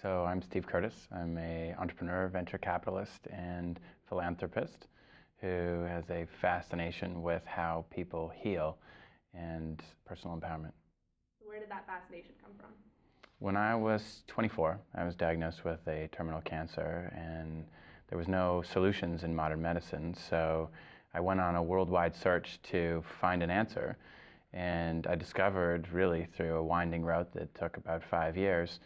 So I'm Steve Curtis. I'm an entrepreneur, venture capitalist, and philanthropist who has a fascination with how people heal and personal empowerment. Where did that fascination come from? When I was 24, I was diagnosed with a terminal cancer, and there was no solutions in modern medicine, so I went on a worldwide search to find an answer. And I discovered, really through a winding road that took about 5 years,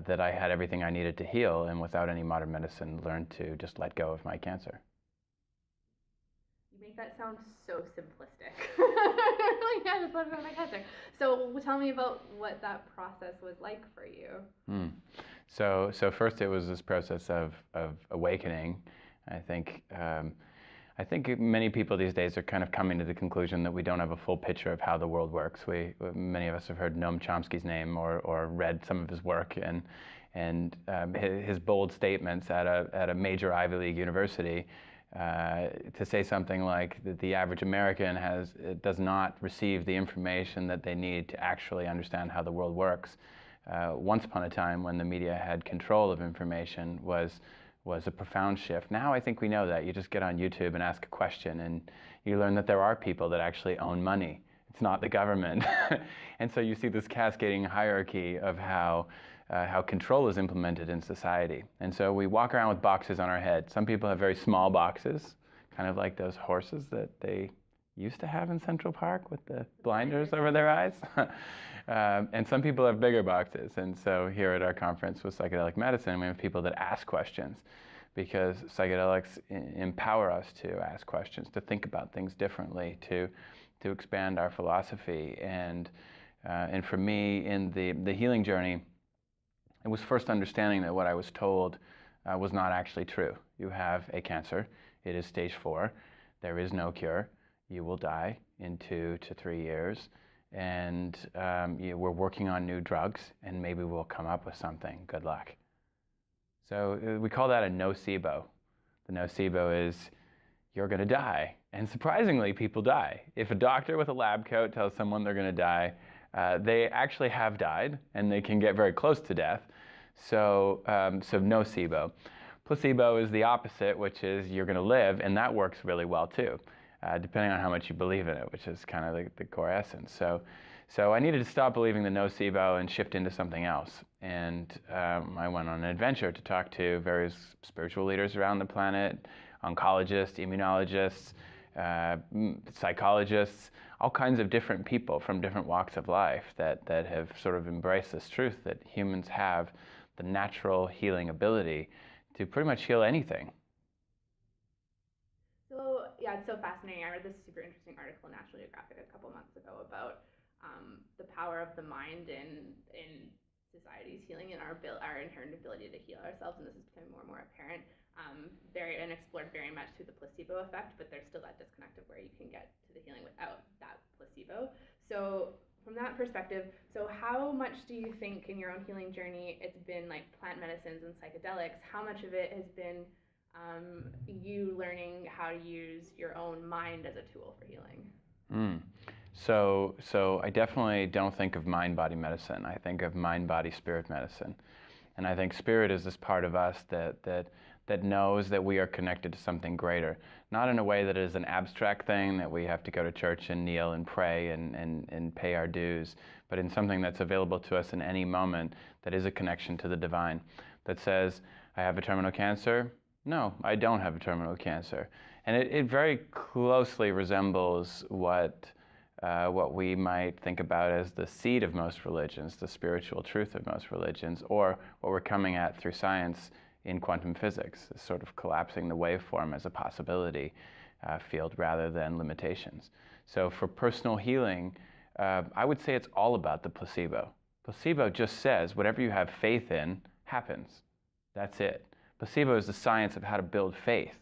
that I had everything I needed to heal, and without any modern medicine, learned to just let go of my cancer. You make that sound so simplistic. Like, yeah, just let go of my cancer. So tell me about what that process was like for you. So first it was this process of awakening. I think many people these days are kind of coming to the conclusion that we don't have a full picture of how the world works. Many of us have heard Noam Chomsky's name or read some of his work, and his bold statements at a major Ivy League university to say something like that the average American does not receive the information that they need to actually understand how the world works. Once upon a time, when the media had control of information, was a profound shift. Now I think we know that. You just get on YouTube and ask a question, and you learn that there are people that actually own money. It's not the government. And so you see this cascading hierarchy of how control is implemented in society. And so we walk around with boxes on our head. Some people have very small boxes, kind of like those horses that they used to have in Central Park with the blinders over their eyes. And some people have bigger boxes. And so here at our conference with Psychedelic Medicine, we have people that ask questions, because psychedelics empower us to ask questions, to think about things differently, to expand our philosophy. And for me, in the healing journey, it was first understanding that what I was told was not actually true. You have a cancer. It is stage 4. There is no cure. You will die in 2 to 3 years, and we're working on new drugs, and maybe we'll come up with something. Good luck. So we call that a nocebo. The nocebo is you're going to die, and surprisingly, people die. If a doctor with a lab coat tells someone they're going to die, they actually have died, and they can get very close to death. So nocebo. Placebo is the opposite, which is you're going to live, and that works really well too. Depending on how much you believe in it, which is kind of the core essence. So I needed to stop believing the nocebo and shift into something else. And I went on an adventure to talk to various spiritual leaders around the planet, oncologists, immunologists, psychologists, all kinds of different people from different walks of life that have sort of embraced this truth that humans have the natural healing ability to pretty much heal anything. So yeah, it's so fascinating. I read this super interesting article in National Geographic a couple months ago about the power of the mind in society's healing and our inherent ability to heal ourselves, and this is becoming more and more apparent, and explored very much through the placebo effect, but there's still that disconnect of where you can get to the healing without that placebo. So from that perspective, so how much do you think in your own healing journey it's been like plant medicines and psychedelics? How much of it has been you learning how to use your own mind as a tool for healing? So I definitely don't think of mind-body medicine. I think of mind-body-spirit medicine. And I think spirit is this part of us that knows that we are connected to something greater. Not in a way that it is an abstract thing that we have to go to church and kneel and pray and pay our dues, but in something that's available to us in any moment that is a connection to the divine, that says, I have a terminal cancer. No, I don't have a terminal cancer. And it very closely resembles what we might think about as the seed of most religions, the spiritual truth of most religions, or what we're coming at through science in quantum physics, sort of collapsing the waveform as a possibility field rather than limitations. So for personal healing, I would say it's all about the placebo. Placebo just says whatever you have faith in happens. That's it. Placebo is the science of how to build faith.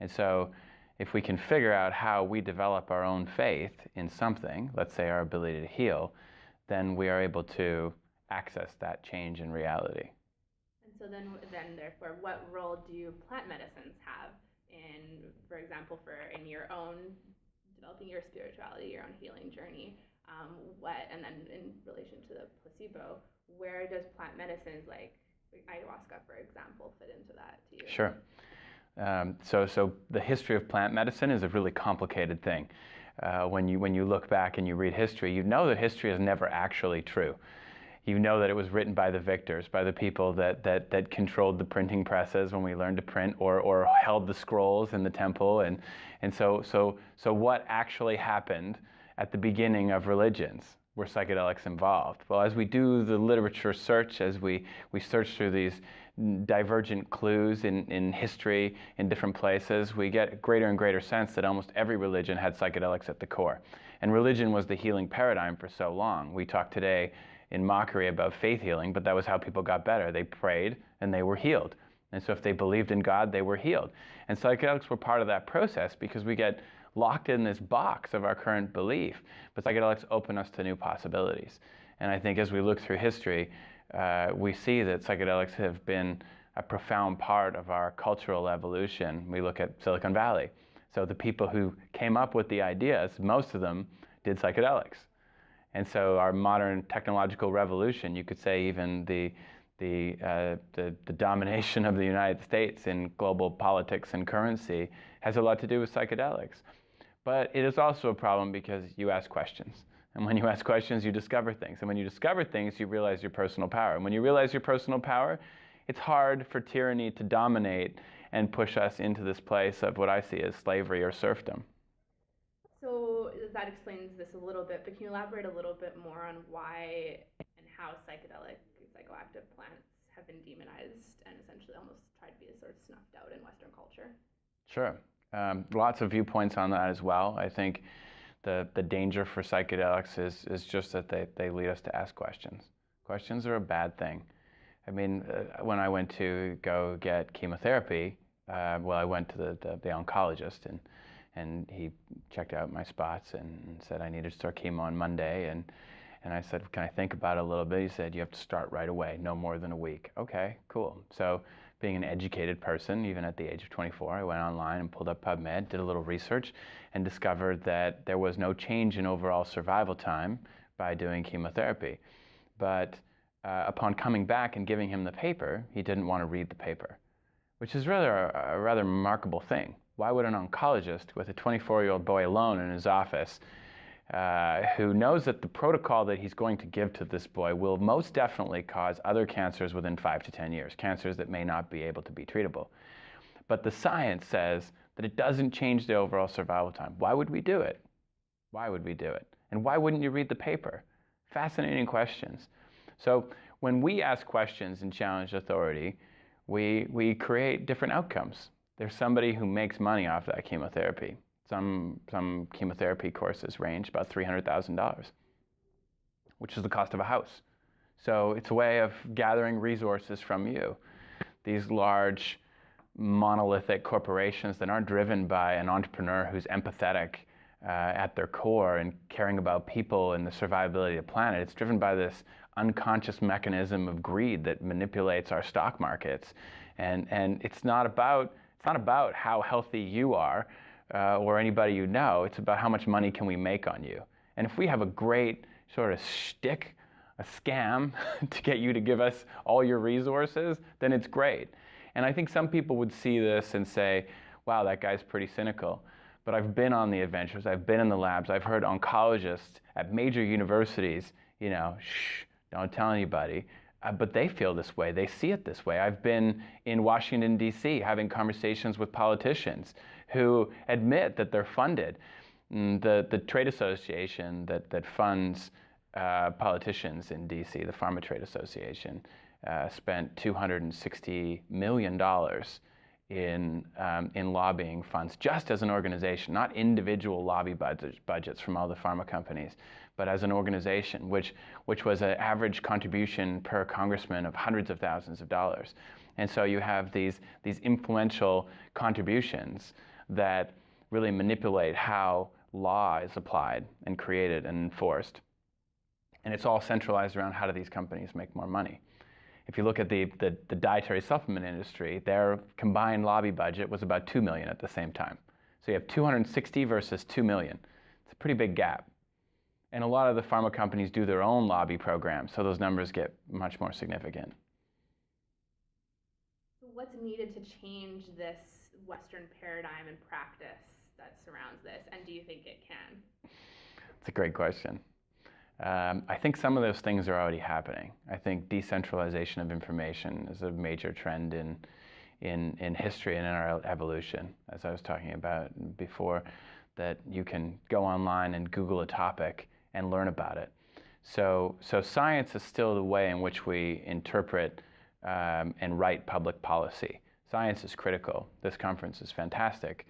And so if we can figure out how we develop our own faith in something, let's say our ability to heal, then we are able to access that change in reality. And so then therefore, what role do plant medicines have in, for example, in your own developing your spirituality, your own healing journey? And then in relation to the placebo, where does plant medicines like ayahuasca, for example, fit into that to you? Sure. So the history of plant medicine is a really complicated thing. When you look back and you read history, you know that history is never actually true. You know that it was written by the victors, by the people that controlled the printing presses when we learned to print, or held the scrolls in the temple. And so what actually happened at the beginning of religions? Were psychedelics involved? Well, as we do the literature search, as we search through these divergent clues in history in different places, we get a greater and greater sense that almost every religion had psychedelics at the core. And religion was the healing paradigm for so long. We talk today in mockery about faith healing, but that was how people got better. They prayed and they were healed. And so if they believed in God, they were healed. And psychedelics were part of that process because we get locked in this box of our current belief. But psychedelics open us to new possibilities. And I think as we look through history, we see that psychedelics have been a profound part of our cultural evolution. We look at Silicon Valley. So the people who came up with the ideas, most of them did psychedelics. And so our modern technological revolution, you could say even the domination of the United States in global politics and currency has a lot to do with psychedelics. But it is also a problem because you ask questions. And when you ask questions, you discover things. And when you discover things, you realize your personal power. And when you realize your personal power, it's hard for tyranny to dominate and push us into this place of what I see as slavery or serfdom. So that explains this a little bit, but can you elaborate a little bit more on why and how psychoactive plants have been demonized and essentially almost tried to be sort of snuffed out in Western culture? Sure. Lots of viewpoints on that as well. I think the danger for psychedelics is just that they lead us to ask questions. Questions are a bad thing. I mean, when I went to go get chemotherapy, I went to the oncologist, and he checked out my spots and said I needed to start chemo on Monday. And I said, can I think about it a little bit? He said, you have to start right away, no more than a week. Okay, cool. So being an educated person, even at the age of 24, I went online and pulled up PubMed, did a little research, and discovered that there was no change in overall survival time by doing chemotherapy. But upon coming back and giving him the paper, he didn't want to read the paper, which is a rather remarkable thing. Why would an oncologist with a 24-year-old boy alone in his office, who knows that the protocol that he's going to give to this boy will most definitely cause other cancers within 5 to 10 years, cancers that may not be able to be treatable. But the science says that it doesn't change the overall survival time. Why would we do it? Why would we do it? And why wouldn't you read the paper? Fascinating questions. So when we ask questions and challenge authority, we create different outcomes. There's somebody who makes money off that chemotherapy. Some chemotherapy courses range about $300,000, which is the cost of a house. So it's a way of gathering resources from you. These large monolithic corporations that aren't driven by an entrepreneur who's empathetic at their core and caring about people and the survivability of the planet. It's driven by this unconscious mechanism of greed that manipulates our stock markets. And it's not about how healthy you are or anybody you know. It's about how much money can we make on you. And if we have a great sort of shtick, a scam to get you to give us all your resources, then it's great. And I think some people would see this and say, wow, that guy's pretty cynical. But I've been on the adventures, I've been in the labs, I've heard oncologists at major universities, shh, don't tell anybody. But they feel this way, they see it this way. I've been in Washington, D.C. having conversations with politicians who admit that they're funded. The trade association that funds politicians in D.C., the Pharma Trade Association, spent $260 million in lobbying funds, just as an organization, not individual lobby budgets from all the pharma companies, but as an organization, which was an average contribution per congressman of hundreds of thousands of dollars. And so you have these influential contributions that really manipulate how law is applied and created and enforced. And it's all centralized around how do these companies make more money. If you look at the dietary supplement industry, their combined lobby budget was about $2 million at the same time. So you have 260 versus 2 million. It's a pretty big gap. And a lot of the pharma companies do their own lobby programs, so those numbers get much more significant. what's needed to change this Western paradigm and practice that surrounds this, and do you think it can? It's a great question. I think some of those things are already happening. I think decentralization of information is a major trend in history and in our evolution, as I was talking about before, that you can go online and Google a topic and learn about it. So science is still the way in which we interpret and write public policy. Science is critical. This conference is fantastic.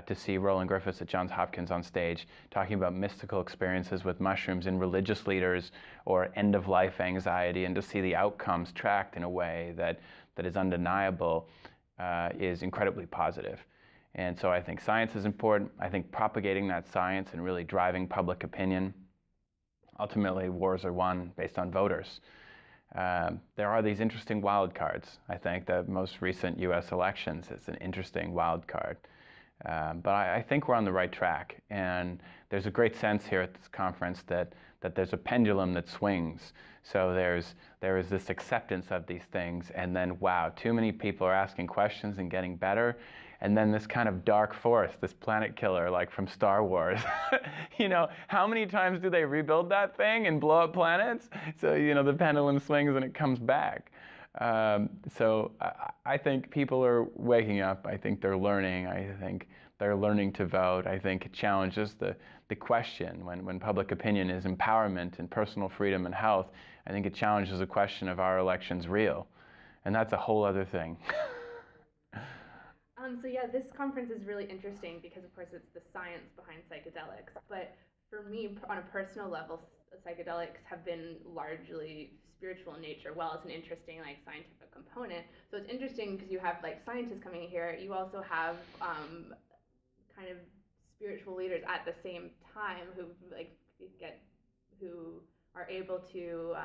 To see Roland Griffiths at Johns Hopkins on stage talking about mystical experiences with mushrooms in religious leaders or end-of-life anxiety, and to see the outcomes tracked in a way that is undeniable is incredibly positive. And so I think science is important. I think propagating that science and really driving public opinion. Ultimately, wars are won based on voters. There are these interesting wild cards. I think the most recent U.S. elections is an interesting wild card. But I think we're on the right track, and there's a great sense here at this conference that there's a pendulum that swings. So there is this acceptance of these things, and then wow, too many people are asking questions and getting better, and then this kind of dark force, this planet killer, like from Star Wars. You know, how many times do they rebuild that thing and blow up planets? So you know, the pendulum swings and it comes back. So I think people are waking up. I think they're learning. I think they're learning to vote. I think it challenges the question when public opinion is empowerment and personal freedom and health. I think it challenges the question of our elections real? And that's a whole other thing. So yeah, this conference is really interesting because, of course, it's the science behind psychedelics. But for me, on a personal level, psychedelics have been largely spiritual in nature. While it's an interesting like scientific component, so it's interesting because you have like scientists coming here. You also have kind of spiritual leaders at the same time who are able to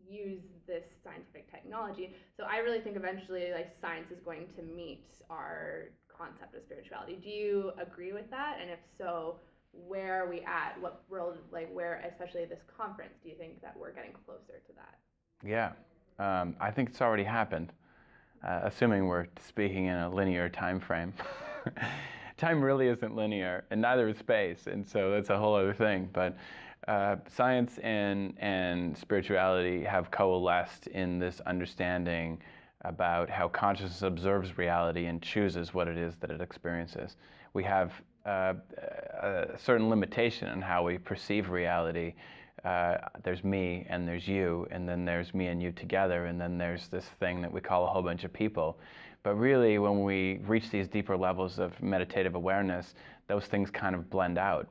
use this scientific technology. So I really think eventually like science is going to meet our concept of spirituality. Do you agree with that? And if so, where are we at? What world, like where, especially this conference, do you think that we're getting closer to that? Yeah, I think it's already happened, assuming we're speaking in a linear time frame. Time really isn't linear, and neither is space, and so that's a whole other thing. But science and spirituality have coalesced in this understanding about how consciousness observes reality and chooses what it is that it experiences. We have a certain limitation in how we perceive reality. There's me and there's you, and then there's me and you together, and then there's this thing that we call a whole bunch of people. But really, when we reach these deeper levels of meditative awareness, those things kind of blend out.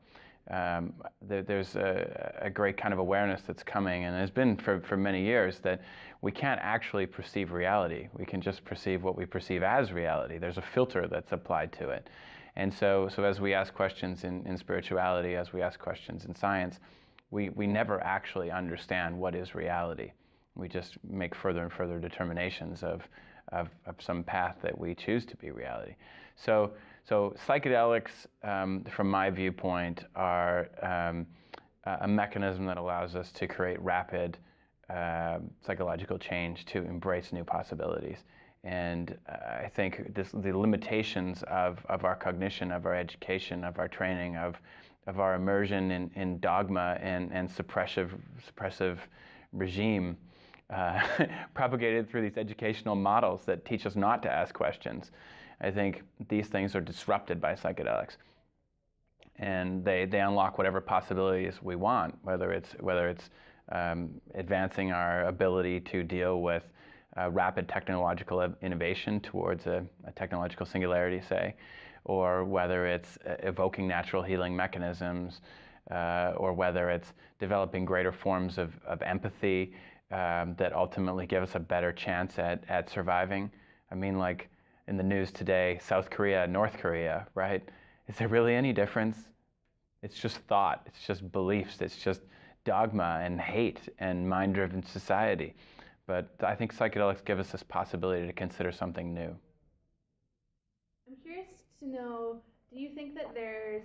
There's a great kind of awareness that's coming, and has been for many years, that we can't actually perceive reality. We can just perceive what we perceive as reality. There's a filter that's applied to it. And so as we ask questions in spirituality, as we ask questions in science, we never actually understand what is reality. We just make further and further determinations of some path that we choose to be reality. So psychedelics, from my viewpoint, are a mechanism that allows us to create rapid psychological change, to embrace new possibilities. And I think the limitations of our cognition, of our education, of our training, of our immersion in dogma and suppressive regime, propagated through these educational models that teach us not to ask questions. I think these things are disrupted by psychedelics, and they unlock whatever possibilities we want, whether it's advancing our ability to deal with rapid technological innovation towards a technological singularity, say, or whether it's evoking natural healing mechanisms, or whether it's developing greater forms of empathy that ultimately give us a better chance at surviving. I mean, like in the news today, South Korea, North Korea, right? Is there really any difference? It's just thought, it's just beliefs, it's just dogma and hate and mind-driven society. But I think psychedelics give us this possibility to consider something new. I'm curious to know, do you think that there's,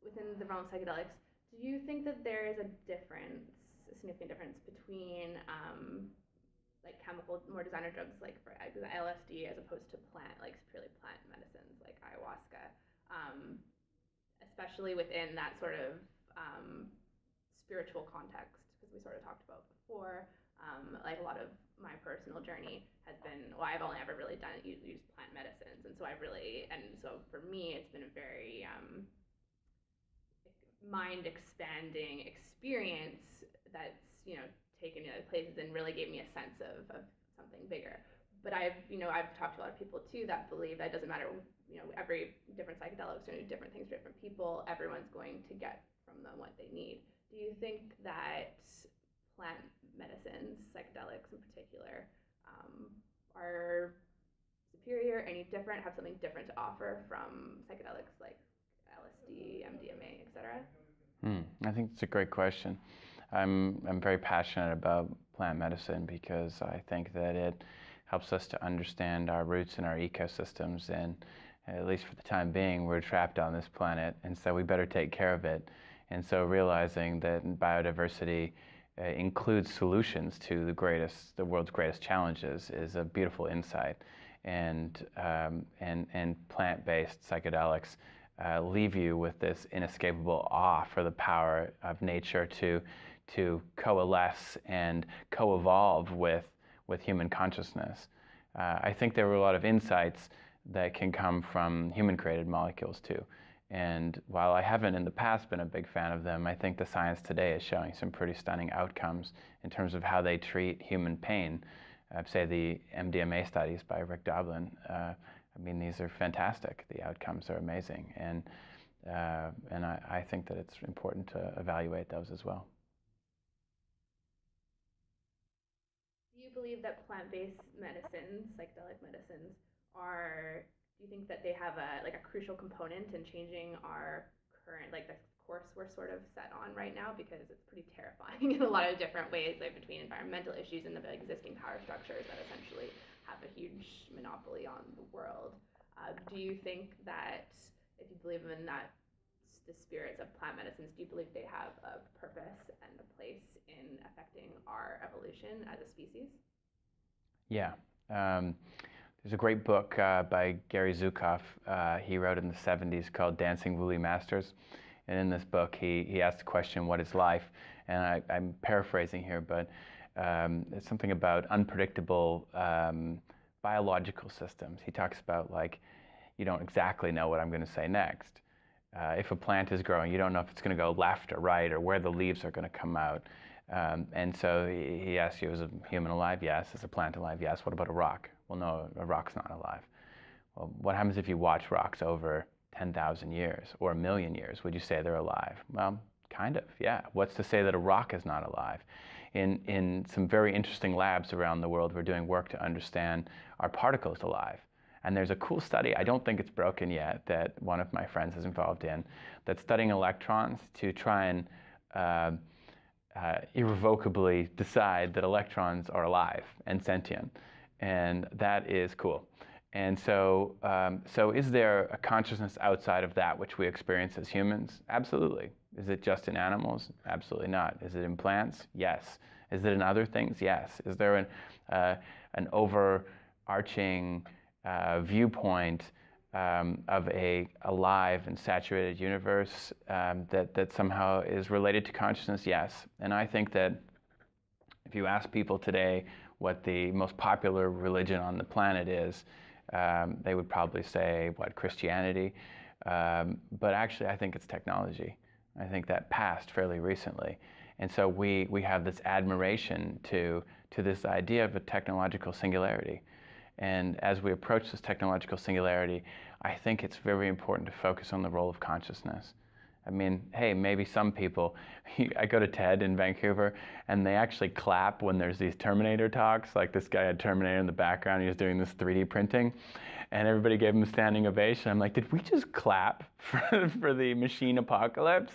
within the realm of psychedelics, do you think that there is a difference, a significant difference between like chemical, more designer drugs like for LSD as opposed to purely plant medicines like ayahuasca, especially within that sort of spiritual context, because we sort of talked about before. Like a lot of my personal journey has been, well, I've only ever really used plant medicines, and so for me, it's been a very mind expanding experience that's taken me other places and really gave me a sense of something bigger. But I've talked to a lot of people too that believe that it doesn't matter, every different psychedelics are going to do different things for different people. Everyone's going to get from them what they need. Do you think that plant medicines, psychedelics in particular, are superior, any different, have something different to offer from psychedelics like LSD, MDMA, etc.? I think it's a great question. I'm very passionate about plant medicine because I think that it helps us to understand our roots and our ecosystems, and at least for the time being, we're trapped on this planet, and so we better take care of it. And so realizing that biodiversity includes solutions to the world's greatest challenges is a beautiful insight. And plant-based psychedelics leave you with this inescapable awe for the power of nature to coalesce and co-evolve with human consciousness. I think there were a lot of insights that can come from human-created molecules too. And while I haven't in the past been a big fan of them, I think the science today is showing some pretty stunning outcomes in terms of how they treat human pain. Say the MDMA studies by Rick Doblin. These are fantastic. The outcomes are amazing, and I think that it's important to evaluate those as well. Do you believe that plant-based medicines, psychedelic medicines, do you think that they have a crucial component in changing our current, the course we're sort of set on right now, because it's pretty terrifying in a lot of different ways, between environmental issues and the existing power structures that essentially have a huge monopoly on the world? Do you think that, if you believe in the spirits of plant medicines, do you believe they have a purpose and a place in affecting our evolution as a species? Yeah. There's a great book by Gary Zukav he wrote in the 70s called Dancing Woolly Masters. And in this book, he asked the question, what is life? And I'm paraphrasing here, but it's something about unpredictable biological systems. He talks about, you don't exactly know what I'm going to say next. If a plant is growing, you don't know if it's going to go left or right or where the leaves are going to come out. And so he asks you, is a human alive? Yes. Is a plant alive? Yes. What about a rock? Well, no, a rock's not alive. Well, what happens if you watch rocks over 10,000 years or 1,000,000 years? Would you say they're alive? Well, kind of, yeah. What's to say that a rock is not alive? In some very interesting labs around the world, we're doing work to understand, are particles alive? And there's a cool study, I don't think it's broken yet, that one of my friends is involved in, that's studying electrons to try and irrevocably decide that electrons are alive and sentient. And that is cool. And so, is there a consciousness outside of that which we experience as humans? Absolutely. Is it just in animals? Absolutely not. Is it in plants? Yes. Is it in other things? Yes. Is there an overarching viewpoint of a alive and saturated universe that somehow is related to consciousness? Yes. And I think that if you ask people today what the most popular religion on the planet is, they would probably say, Christianity? But actually, I think it's technology. I think that passed fairly recently. And so we have this admiration to this idea of a technological singularity. And as we approach this technological singularity, I think it's very important to focus on the role of consciousness. Hey, maybe some people, I go to TED in Vancouver, and they actually clap when there's these Terminator talks. Like this guy had Terminator in the background, he was doing this 3D printing, and everybody gave him a standing ovation. I'm like, did we just clap for the machine apocalypse?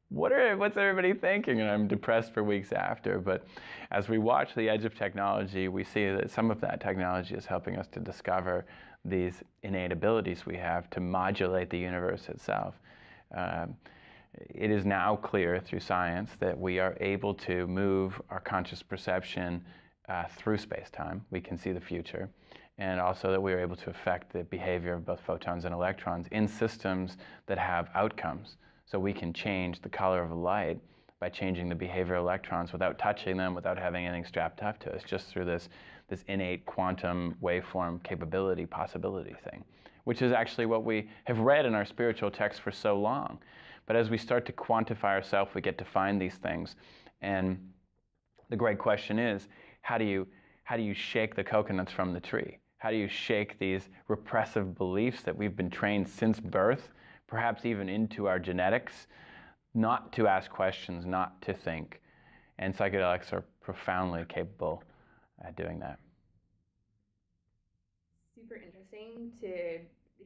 What's everybody thinking? And I'm depressed for weeks after. But as we watch the edge of technology, we see that some of that technology is helping us to discover these innate abilities we have to modulate the universe itself. It is now clear through science that we are able to move our conscious perception through space-time. We can see the future. And also that we are able to affect the behavior of both photons and electrons in systems that have outcomes. So we can change the color of light by changing the behavior of electrons without touching them, without having anything strapped up to us, just through this innate quantum waveform capability, possibility thing, which is actually what we have read in our spiritual texts for so long. But as we start to quantify ourselves, we get to find these things. And the great question is, how do you shake the coconuts from the tree? How do you shake these repressive beliefs that we've been trained since birth, perhaps even into our genetics, not to ask questions, not to think? And psychedelics are profoundly capable at doing that. Super interesting to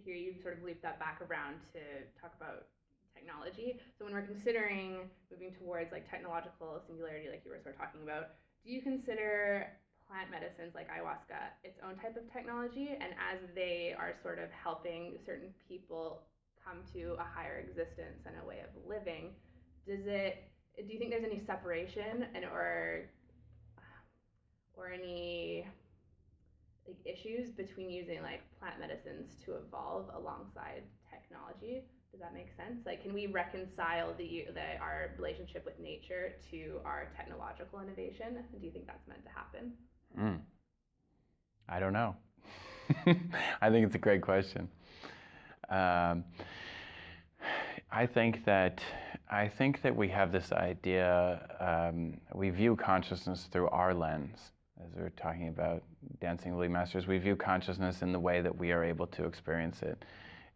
hear you sort of loop that back around to talk about technology. So when we're considering moving towards like technological singularity, like you were sort of talking about, do you consider plant medicines like ayahuasca its own type of technology? And as they are sort of helping certain people come to a higher existence and a way of living, do you think there's any separation and or any like issues between using like plant medicines to evolve alongside technology? Does that make sense? Like, can we reconcile our relationship with nature to our technological innovation? Do you think that's meant to happen? I don't know. I think it's a great question. I think that we have this idea, we view consciousness through our lens. As we were talking about Dancing Lily Masters, we view consciousness in the way that we are able to experience it.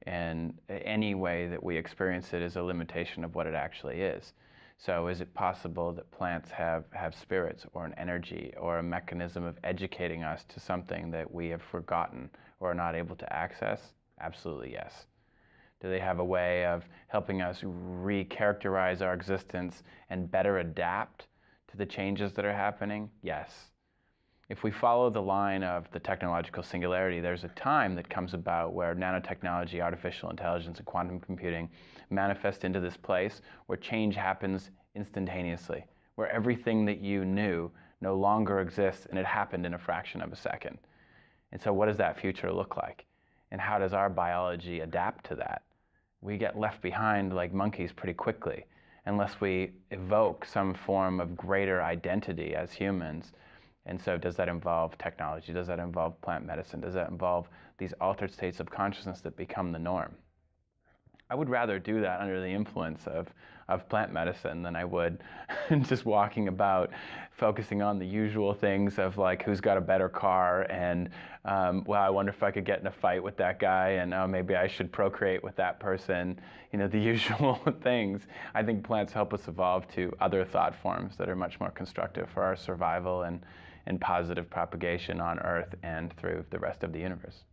And any way that we experience it is a limitation of what it actually is. So is it possible that plants have spirits or an energy or a mechanism of educating us to something that we have forgotten or are not able to access? Absolutely yes. Do they have a way of helping us recharacterize our existence and better adapt to the changes that are happening? Yes. If we follow the line of the technological singularity, there's a time that comes about where nanotechnology, artificial intelligence, and quantum computing manifest into this place where change happens instantaneously, where everything that you knew no longer exists, and it happened in a fraction of a second. And so what does that future look like? And how does our biology adapt to that? We get left behind like monkeys pretty quickly unless we evoke some form of greater identity as humans. And so does that involve technology? Does that involve plant medicine? Does that involve these altered states of consciousness that become the norm? I would rather do that under the influence of plant medicine than I would just walking about focusing on the usual things of like who's got a better car and well, I wonder if I could get in a fight with that guy and oh, maybe I should procreate with that person, you know, the usual things. I think plants help us evolve to other thought forms that are much more constructive for our survival and positive propagation on Earth and through the rest of the universe.